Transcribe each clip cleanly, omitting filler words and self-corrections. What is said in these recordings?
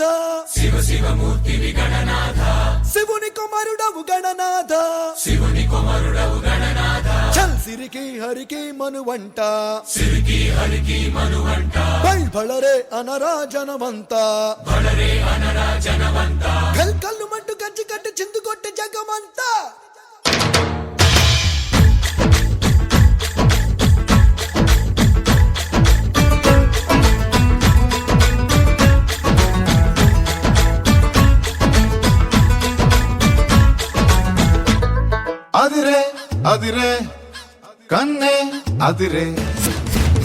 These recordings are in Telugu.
గణనాథ శివ శివమూర్తివి గణనాథ శివుని కుమారుడవు గణనాథ శివుని కుమారుడవు గణనాథ చల్ సిరికి హరికి మనువంట సిరికి హరికి మనువంట బళరే అనరా జనవంత బళరే అనరా జనవంత కల్లు మంటు కంచి కట్టి చిందు కొట్టి జగమంతా అదిరే అదిరే కన్నే అదిరే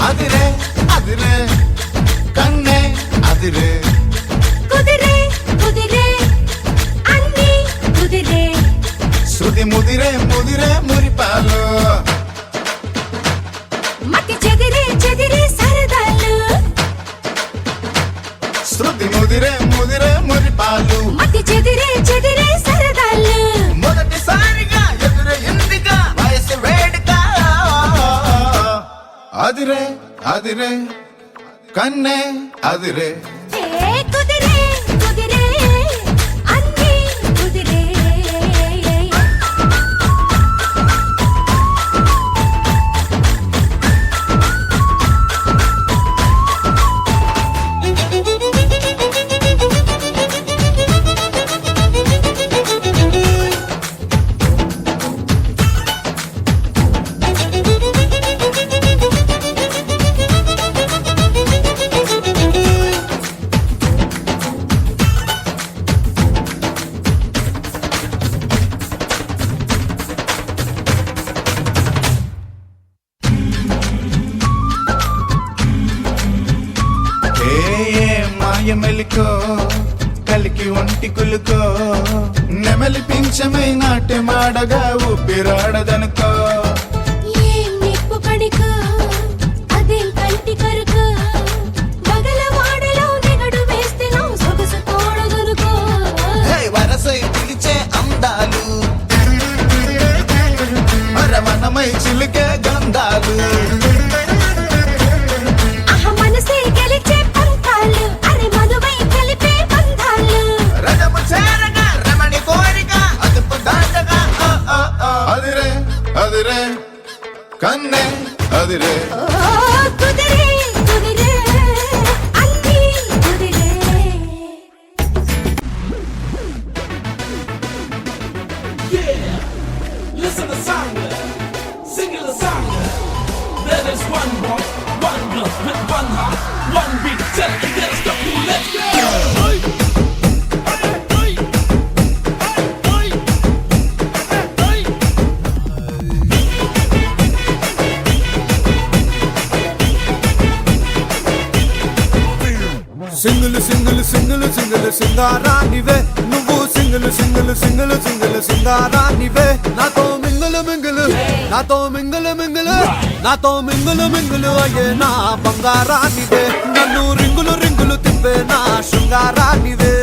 అదిరే అదిరే కన్నే అదిరే కుదిరే కుదిరే అన్ని కుదిరే శృతి ముదిరే ముదిరే మురిపాలు మతి చెదిరే చెదిరే సరదాలు శృతి ముదిరే ముదిరే మురిపాలు మతి చెదిరే చెదిరే సరదాలు మొదటిసారిగా ఎదురు ఇందిగా వయసు వేడుక అదిరే అదిరే కన్నే అదిరే ఏ కుదిరే కుదిరే అన్ని కుదిరే మెలికో కలికి ఒంటి కులుకో నెమలి పింఛమై నాట్య మాడగా ఊపిరాడదనుకో ఏం నిప్పు కణికో అదేం కంటి కరుకో బగలవాడలో నెగడు వేస్తే నా సొగసు తోడదనుకో వరసై పిలిచే అందాలు అరమనమై చిలికే గంధాలు మనసే గెలిచే పంతాలు అరే మధువై కలిపే బంధాలు రజము చేరగా రమణి కోరిక అదుపు దాటగా అదిరే అదిరే కన్నే అదిరే కుదిరే కుదిరే అన్ని కుదిరే Listen to song, sing the song. There is one boy, one girl with one heart, one beat. Tell me there's the cool. Let's go. Single single single single సింగారానివే నువ్వు సింగిల్ సింగిల్ సింగిల్ సింగిల్ సింగారానివే నాతో మింగులు మింగులు నాతో మింగులు మింగులు నాతో మింగులు మింగులు అయ్యే నా బంగారానివే నన్ను రింగులు రింగులు తిప్పే నా శృంగారానివే